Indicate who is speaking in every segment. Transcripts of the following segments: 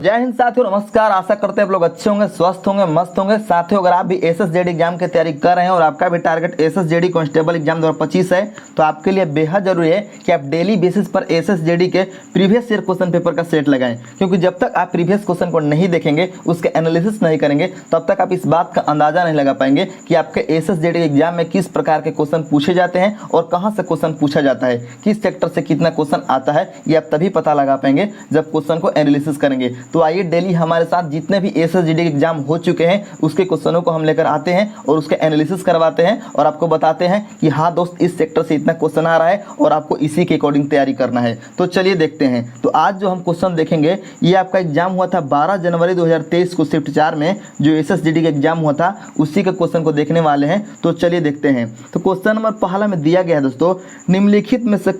Speaker 1: जय हिंद साथियों, नमस्कार। आशा करते हैं आप लोग अच्छे होंगे, स्वस्थ होंगे, मस्त होंगे। साथियों, अगर आप भी एसएसजेडी एग्जाम की तैयारी कर रहे हैं और आपका भी टारगेट एसएसजेडी कांस्टेबल एग्जाम 2025 है, तो आपके लिए बेहद जरूरी है कि आप डेली बेसिस पर एसएसजेडी के प्रीवियस ईयर क्वेश्चन पेपर का सेट लगाएं। क्योंकि जब तक आप प्रीवियस क्वेश्चन को नहीं देखेंगे, उसके एनालिसिस नहीं करेंगे, तब तक आप इस बात का अंदाजा नहीं लगा पाएंगे कि आपके एसएसजेडी एग्जाम में किस प्रकार के क्वेश्चन पूछे जाते हैं और कहाँ से क्वेश्चन पूछा जाता है, किस सेक्टर से कितना क्वेश्चन आता है। ये आप तभी पता लगा पाएंगे जब क्वेश्चन को एनालिसिस करेंगे। तो आइए, डेली हमारे साथ जितने भी एसएसजेडी एग्जाम हो चुके हैं उसके क्वेश्चनों को हम लेकर आते हैं और उसके एनालिसिस करवाते हैं और आपको बताते हैं कि हाँ दोस्त, इस सेक्टर से इतना क्वेश्चन आ रहा है और आपको इसी के अकॉर्डिंग तैयारी करना है। तो चलिए देखते हैं। तो आज जो हम क्वेश्चन देखेंगे, ये आपका एग्जाम हुआ था 12 जनवरी 2023 को शिफ्ट 4 में, जो एसएसजेडी का एग्जाम हुआ था उसी के क्वेश्चन को देखने वाले हैं। तो चलिए देखते हैं। तो क्वेश्चन नंबर पहला में दिया गया है दोस्तों, निम्नलिखित में से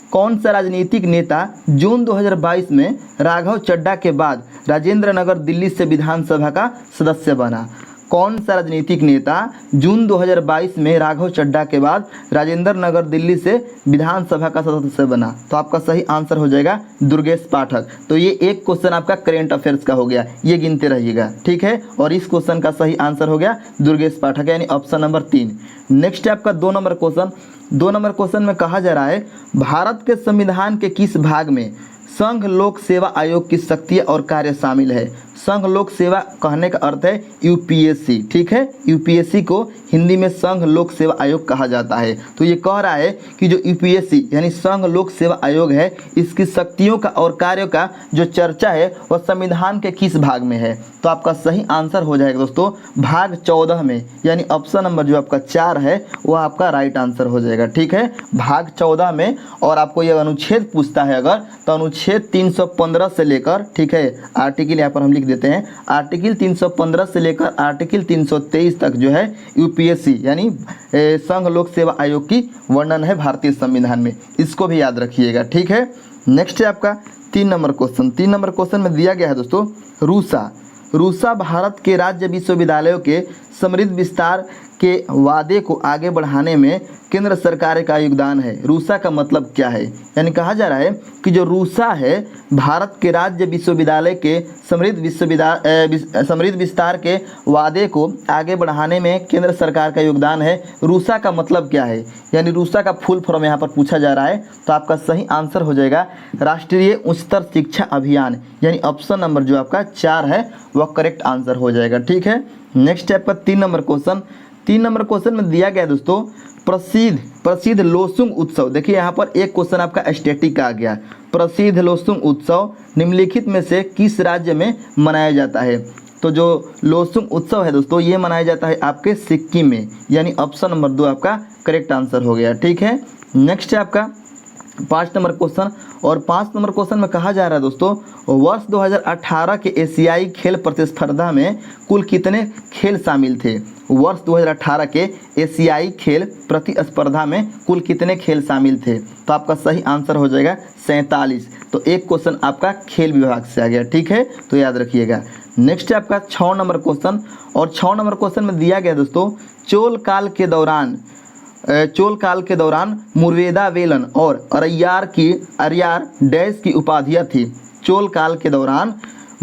Speaker 1: कौन सा राजनीतिक नेता जून 2022 में राघव चड्ढा के बाद राजेंद्र नगर दिल्ली से विधानसभा का सदस्य बना? कौन सा राजनीतिक नेता जून 2022 में राघव चड्ढा के बाद राजेंद्र नगर दिल्ली से विधानसभा का सदस्य बना? तो आपका सही आंसर हो जाएगा दुर्गेश पाठक। तो ये एक क्वेश्चन आपका करेंट अफेयर्स का हो गया, ये गिनते रहिएगा, ठीक है। और इस क्वेश्चन का सही आंसर हो गया दुर्गेश पाठक, यानी ऑप्शन नंबर 3। नेक्स्ट है आपका 2 नंबर क्वेश्चन। 2 नंबर क्वेश्चन में कहा जा रहा है, भारत के संविधान के किस भाग में संघ लोक सेवा आयोग की शक्तियाँ और कार्य शामिल है? संघ लोक सेवा कहने का अर्थ है यूपीएससी, ठीक है। यूपीएससी को हिंदी में संघ लोक सेवा आयोग कहा जाता है। तो ये कह रहा है कि जो यूपीएससी यानी संघ लोक सेवा आयोग है, इसकी शक्तियों का और कार्यों का जो चर्चा है वह संविधान के किस भाग में है? तो आपका सही आंसर हो जाएगा दोस्तों भाग 14 में, यानी ऑप्शन नंबर जो आपका 4 है वह आपका राइट आंसर हो जाएगा, ठीक है। भाग 14 में। और आपको यह अनुच्छेद पूछता है अगर, तो अनुच्छेद 315 से लेकर, ठीक है, आर्टिकल यहाँ पर हम लिख देते हैं, आर्टिकल 315 से लेकर आर्टिकल 323 तक जो है यूपीएससी यानी संघ लोक सेवा आयोग की वर्णन है भारतीय संविधान में। इसको भी याद रखिएगा, ठीक है। नेक्स्ट है आपका 3 नंबर क्वेश्चन। 3 नंबर क्वेश्चन में दिया गया है दोस्तों, रूसा भारत के राज्य विश्वविद्यालयों के समृद्ध विस्तार के वादे को आगे बढ़ाने में केंद्र सरकार का योगदान है। रूसा का मतलब क्या है? यानी कहा जा रहा है कि जो रूसा है, भारत के राज्य विश्वविद्यालय के समृद्ध विस्तार के वादे को आगे बढ़ाने में केंद्र सरकार का योगदान है। रूसा का मतलब क्या है? यानी रूसा का फुल फॉर्म यहाँ पर पूछा जा रहा है। तो आपका सही आंसर हो जाएगा राष्ट्रीय उच्चतर शिक्षा अभियान, यानी ऑप्शन नंबर जो आपका 4 है वह करेक्ट आंसर हो जाएगा, ठीक है। नेक्स्ट है आपका 3 नंबर क्वेश्चन। 3 नंबर क्वेश्चन में दिया गया दोस्तों, प्रसिद्ध लोसुंग उत्सव। देखिए यहाँ पर एक क्वेश्चन आपका स्टैटिक का आ गया। प्रसिद्ध लोसुंग उत्सव निम्नलिखित में से किस राज्य में मनाया जाता है? तो जो लोसुंग उत्सव है दोस्तों, ये मनाया जाता है आपके सिक्किम में, यानी ऑप्शन नंबर 2 आपका करेक्ट आंसर हो गया, ठीक है। नेक्स्ट है आपका 5 नंबर क्वेश्चन। और 5 नंबर क्वेश्चन में कहा जा रहा है दोस्तों, वर्ष 2018 के एशियाई खेल प्रतिस्पर्धा में कुल कितने खेल शामिल थे? वर्ष 2018 के एशियाई खेल प्रतिस्पर्धा में कुल कितने खेल शामिल थे? तो आपका सही आंसर हो जाएगा 47। तो एक क्वेश्चन आपका खेल विभाग से आ गया, ठीक है, तो याद रखिएगा। नेक्स्ट है आपका 6 नंबर क्वेश्चन। और 6 नंबर क्वेश्चन में दिया गया दोस्तों, चोल काल के दौरान मुर्वेदा वेलन और अरयार डैश की उपाधियाँ थी। चोल काल के दौरान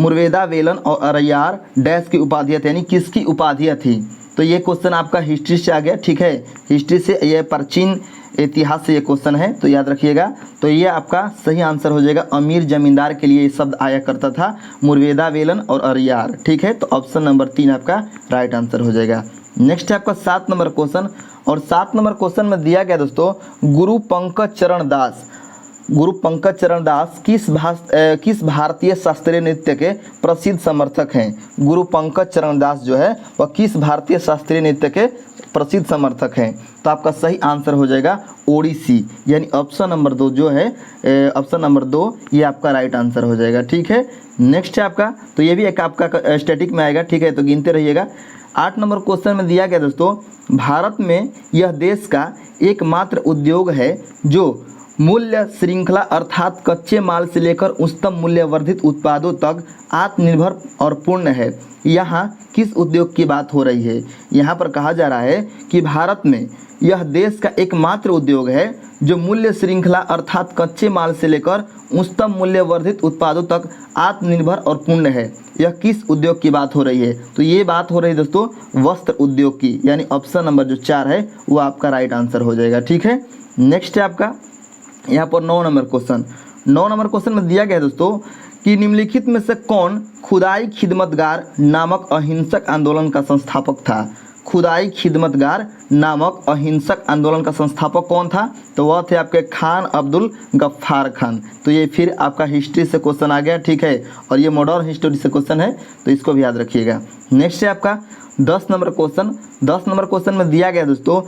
Speaker 1: मुर्वेदा वेलन और अरयार डैश की उपाधियाँ थी, यानी किसकी उपाधियाँ थी? तो ये क्वेश्चन आपका हिस्ट्री से आ गया, ठीक है। हिस्ट्री से, यह प्राचीन इतिहास से ये क्वेश्चन है, तो याद रखिएगा। तो ये आपका सही आंसर हो जाएगा अमीर जमींदार के लिए ये शब्द आया करता था, मुर्वेदा वेलन और अरयार, ठीक है। तो ऑप्शन नंबर 3 आपका राइट आंसर हो जाएगा। नेक्स्ट है आपका 7 नंबर क्वेश्चन। और 7 नंबर क्वेश्चन में दिया गया दोस्तों, गुरु पंकज चरण दास किस भारतीय शास्त्रीय नृत्य के प्रसिद्ध समर्थक हैं? गुरु पंकज चरण दास जो है वह किस भारतीय शास्त्रीय नृत्य के प्रसिद्ध समर्थक हैं? तो आपका सही आंसर हो जाएगा ओडिसी, यानी ऑप्शन नंबर 2 जो है, ऑप्शन नंबर 2 ये आपका राइट आंसर हो जाएगा, ठीक है। नेक्स्ट है आपका, तो ये भी एक आपका स्टैटिक में आएगा, ठीक है, तो गिनते रहिएगा। 8 नंबर क्वेश्चन में दिया गया दोस्तों, भारत में यह देश का एकमात्र उद्योग है जो मूल्य श्रृंखला अर्थात कच्चे माल से लेकर उच्चतम मूल्य वर्धित उत्पादों तक आत्मनिर्भर और पूर्ण है। यहाँ किस उद्योग की बात हो रही है? यहाँ पर कहा जा रहा है कि भारत में यह देश का एकमात्र उद्योग है जो मूल्य श्रृंखला अर्थात कच्चे माल से लेकर उच्चतम मूल्य वर्धित उत्पादों तक आत्मनिर्भर और पूर्ण है। यह किस उद्योग की बात हो रही है? तो ये बात हो रही है दोस्तों वस्त्र उद्योग की, यानी ऑप्शन नंबर जो 4 है वो आपका राइट आंसर हो जाएगा। ठीक है, नेक्स्ट है आपका यहाँ पर 9 नंबर क्वेश्चन। 9 नंबर क्वेश्चन में दिया गया है दोस्तों कि निम्नलिखित में से कौन खुदाई खिदमतगार नामक अहिंसक आंदोलन का संस्थापक था? खुदाई खिदमतगार नामक अहिंसक आंदोलन का संस्थापक कौन था? तो वह थे आपके खान अब्दुल गफ्फार खान। तो ये फिर आपका हिस्ट्री से क्वेश्चन आ गया। ठीक है, और ये मॉडर्न हिस्ट्री से क्वेश्चन है, तो इसको भी याद रखिएगा। नेक्स्ट है आपका 10 नंबर क्वेश्चन। 10 नंबर क्वेश्चन में दिया गया दोस्तों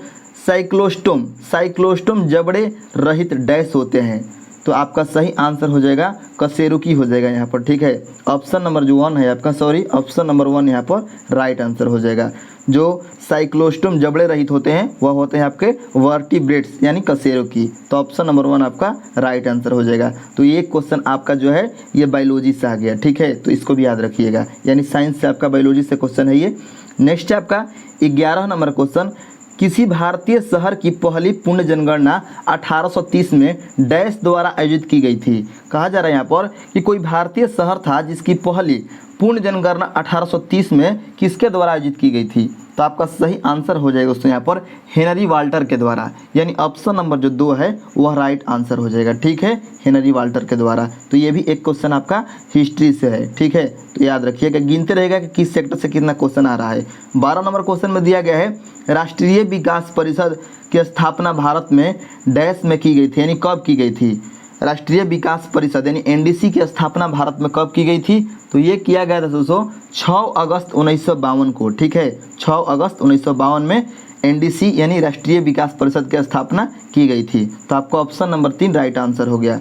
Speaker 1: साइक्लोस्टोम, साइक्लोस्टोम जबड़े रहित डैश होते हैं। तो आपका सही आंसर हो जाएगा कशेरुकी हो जाएगा यहाँ पर। ठीक है, ऑप्शन नंबर जो 1 है आपका, ऑप्शन नंबर 1 यहाँ पर राइट आंसर हो जाएगा। जो साइक्लोस्टोम जबड़े रहित होते हैं वह होते हैं आपके वर्टिब्रेट्स यानी कशेरुकी। तो ऑप्शन नंबर 1 आपका राइट आंसर हो जाएगा। तो ये क्वेश्चन आपका जो है ये बायोलॉजी से आ गया। ठीक है, तो इसको भी याद रखिएगा, यानी साइंस से आपका बायोलॉजी से क्वेश्चन है ये। नेक्स्ट है आपका 11 नंबर क्वेश्चन। किसी भारतीय शहर की पहली पूर्ण जनगणना 1830 में डैश द्वारा आयोजित की गई थी। कहा जा रहा है यहाँ पर कि कोई भारतीय शहर था जिसकी पहली पूर्ण जनगणना 1830 में किसके द्वारा आयोजित की गई थी? तो आपका सही आंसर हो जाएगा दोस्तों यहाँ पर हेनरी वाल्टर के द्वारा, यानी ऑप्शन नंबर जो 2 है वह राइट आंसर हो जाएगा। ठीक है, हेनरी वाल्टर के द्वारा। तो ये भी एक क्वेश्चन आपका हिस्ट्री से है। ठीक है, तो याद रखिएगा, गिनते रहेगा कि किस सेक्टर से कितना क्वेश्चन आ रहा है। 12 नंबर क्वेश्चन में दिया गया है राष्ट्रीय विकास परिषद की स्थापना भारत में डैश में की गई थी, यानी कब की गई थी? राष्ट्रीय विकास परिषद यानी एनडीसी की स्थापना भारत में कब की गई थी? तो ये किया गया था दोस्तों 6 अगस्त 1952 को। ठीक है, 6 अगस्त 1952 में एनडीसी यानी राष्ट्रीय विकास परिषद की स्थापना की गई थी। तो आपका ऑप्शन नंबर 3 राइट आंसर हो गया।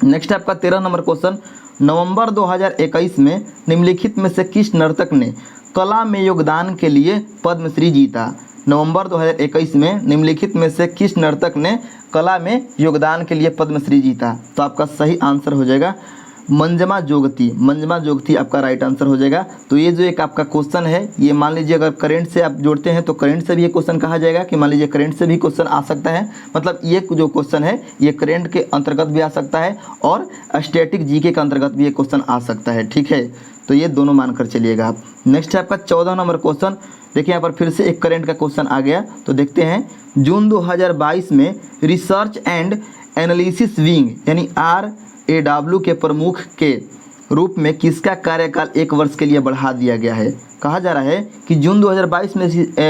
Speaker 1: नेक्स्ट आपका 13 नंबर क्वेश्चन। नवंबर 2021 में निम्नलिखित में से किस नर्तक ने कला में योगदान के लिए पद्मश्री जीता? नवंबर 2021 में निम्नलिखित में से किस नर्तक ने कला में योगदान के लिए पद्मश्री जीता? तो आपका सही आंसर हो जाएगा मंजमा जोगती। मंजमा जोगती आपका राइट आंसर हो जाएगा। तो ये जो एक आपका क्वेश्चन है ये मान लीजिए अगर करंट से आप जोड़ते हैं तो करंट से भी ये क्वेश्चन कहा जाएगा कि मान लीजिए करंट से भी क्वेश्चन आ सकता है। मतलब ये जो क्वेश्चन है ये करंट के अंतर्गत भी आ सकता है और स्टैटिक जीके के अंतर्गत भी ये क्वेश्चन आ सकता है। ठीक है, तो ये दोनों मानकर चलिएगा आप। नेक्स्ट है आपका 14 नंबर क्वेश्चन। देखिए यहाँ पर फिर से एक करंट का क्वेश्चन आ गया। तो देखते हैं, जून 2022 में रिसर्च एंड एनालिसिस विंग यानी RAW के प्रमुख के रूप में किसका कार्यकाल 1 वर्ष के लिए बढ़ा दिया गया है? कहा जा रहा है कि जून 2022 में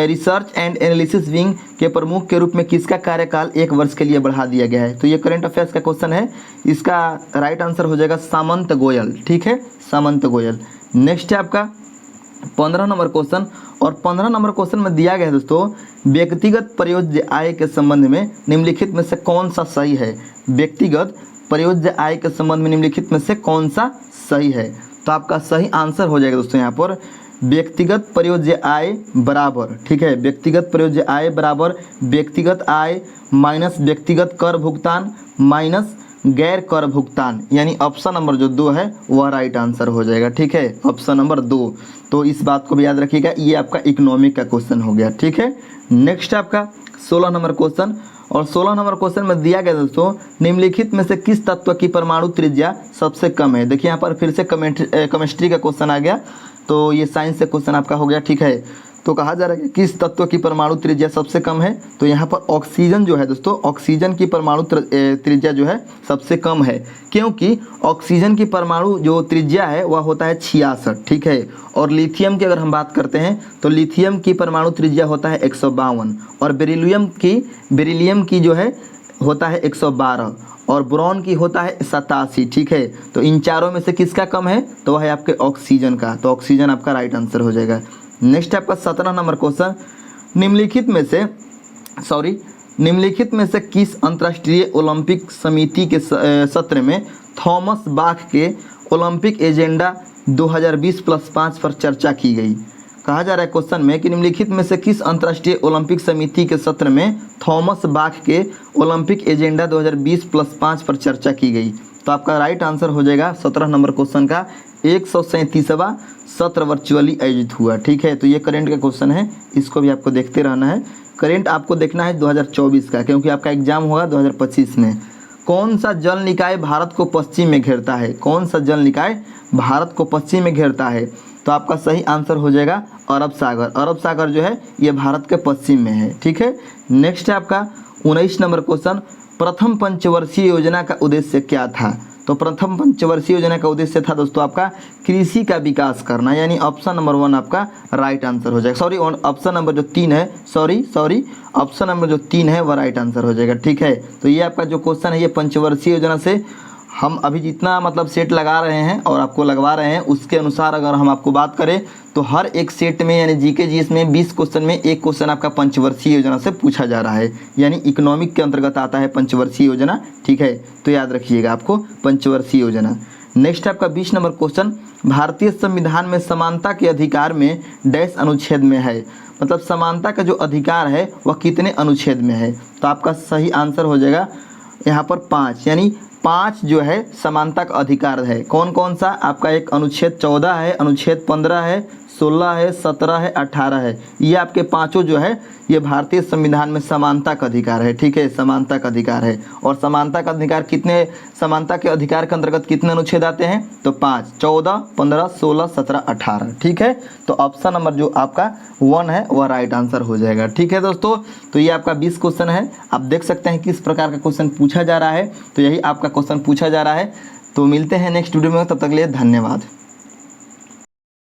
Speaker 1: रिसर्च एंड एनालिसिस विंग के प्रमुख के रूप में किसका कार्यकाल 1 वर्ष के लिए बढ़ा दिया गया है? तो ये करंट अफेयर्स का क्वेश्चन है। इसका राइट आंसर हो जाएगा सामंत गोयल। ठीक है, सामंत गोयल। नेक्स्ट है आपका 15 नंबर क्वेश्चन। और 15 नंबर क्वेश्चन में दिया गया है दोस्तों व्यक्तिगत प्रयोज्य आय के संबंध में निम्नलिखित में से कौन सा सही है? व्यक्तिगत प्रयोज्य आय के संबंध में निम्नलिखित में से कौन सा सही है? तो आपका सही आंसर हो जाएगा दोस्तों यहाँ पर व्यक्तिगत प्रयोज्य आय बराबर, ठीक है, व्यक्तिगत प्रयोज्य आय बराबर व्यक्तिगत आय माइनस व्यक्तिगत कर भुगतान माइनस गैर कर भुगतान, यानी ऑप्शन नंबर जो 2 है वह राइट आंसर हो जाएगा। ठीक है, ऑप्शन नंबर 2। तो इस बात को भी याद रखिएगा, ये आपका इकोनॉमिक का क्वेश्चन हो गया। ठीक है, नेक्स्ट आपका 16 नंबर क्वेश्चन। और 16 नंबर क्वेश्चन में दिया गया दोस्तों निम्नलिखित में से किस तत्व की परमाणु त्रिज्या सबसे कम है? देखिए यहाँ पर फिर से केमिस्ट्री का क्वेश्चन आ गया। तो ये साइंस से क्वेश्चन आपका हो गया। ठीक है, तो कहा जा रहा है कि किस तत्व की परमाणु त्रिज्या सबसे कम है? तो यहाँ पर ऑक्सीजन जो है दोस्तों, ऑक्सीजन की परमाणु त्रिज्या जो है सबसे कम है, क्योंकि ऑक्सीजन की परमाणु जो त्रिज्या है वह होता है 66। ठीक है, और लिथियम की अगर हम बात करते हैं तो लिथियम की परमाणु त्रिज्या होता है 152 और बेरिलियम की जो है होता है 112 और बोरॉन की होता है 87। ठीक है, तो इन चारों में से किसका कम है? तो वह है आपके ऑक्सीजन का। तो ऑक्सीजन आपका राइट आंसर हो जाएगा। नेक्स्ट आपका 17 नंबर क्वेश्चन। निम्नलिखित में से किस अंतर्राष्ट्रीय ओलंपिक समिति के सत्र में थॉमस बाख के ओलंपिक एजेंडा 2020+5 पर चर्चा की गई? कहा जा रहा है क्वेश्चन में कि निम्नलिखित में से किस अंतर्राष्ट्रीय ओलंपिक समिति के सत्र में थॉमस बाख के ओलंपिक एजेंडा 2020+5 पर चर्चा की गई? तो आपका राइट आंसर हो जाएगा 17 नंबर क्वेश्चन का 137वां सत्र वर्चुअली आयोजित हुआ। ठीक है, तो ये करंट का क्वेश्चन है, इसको भी आपको देखते रहना है। करेंट आपको देखना है 2024 का, क्योंकि आपका एग्जाम होगा 2025 में। कौन सा जल निकाय भारत को पश्चिम में घेरता है? कौन सा जल निकाय भारत को पश्चिम में घेरता है? तो आपका सही आंसर हो जाएगा अरब सागर। अरब सागर जो है ये भारत के पश्चिम में है। ठीक है, नेक्स्ट है आपका 19 नंबर क्वेश्चन, प्रथम पंचवर्षीय योजना का उद्देश्य क्या था? तो प्रथम पंचवर्षीय योजना का उद्देश्य था दोस्तों आपका कृषि का विकास करना, यानी ऑप्शन नंबर 1 आपका राइट आंसर हो जाएगा। सॉरी, ऑप्शन नंबर जो 3 है, सॉरी ऑप्शन नंबर जो 3 है वह राइट आंसर हो जाएगा। ठीक है, तो ये आपका जो क्वेश्चन है ये पंचवर्षीय योजना से हम अभी जितना मतलब सेट लगा रहे हैं और आपको लगवा रहे हैं उसके अनुसार अगर हम आपको बात करें तो हर एक सेट में यानी जीके जीएस में 20 क्वेश्चन में एक क्वेश्चन आपका पंचवर्षीय योजना से पूछा जा रहा है, यानी इकोनॉमिक के अंतर्गत आता है पंचवर्षीय योजना। ठीक है, तो याद रखिएगा आपको पंचवर्षीय योजना। नेक्स्ट आपका 20 नंबर क्वेश्चन, भारतीय संविधान में समानता के अधिकार में डैश अनुच्छेद में है? मतलब समानता का जो अधिकार है वह कितने अनुच्छेद में है? तो आपका सही आंसर हो जाएगा यहाँ पर 5, यानी 5 जो है समानता का अधिकार है। कौन कौन सा? आपका एक अनुच्छेद 14 है, अनुच्छेद 15 है, 16 है, 17 है, 18 है। ये आपके पांचों जो है ये भारतीय संविधान में समानता का अधिकार है। ठीक है, समानता का अधिकार है। और समानता का अधिकार कितने, समानता के अधिकार के अंतर्गत कितने अनुच्छेद आते हैं? तो 5, 14, 15, 16, 17, 18। ठीक है, तो ऑप्शन नंबर जो आपका 1 है वह राइट आंसर हो जाएगा। ठीक है दोस्तों, तो ये आपका 20 क्वेश्चन है। आप देख सकते हैं किस प्रकार का क्वेश्चन पूछा जा रहा है, तो यही आपका क्वेश्चन पूछा जा रहा है। तो मिलते हैं नेक्स्ट वीडियो में, तब तक के लिए धन्यवाद।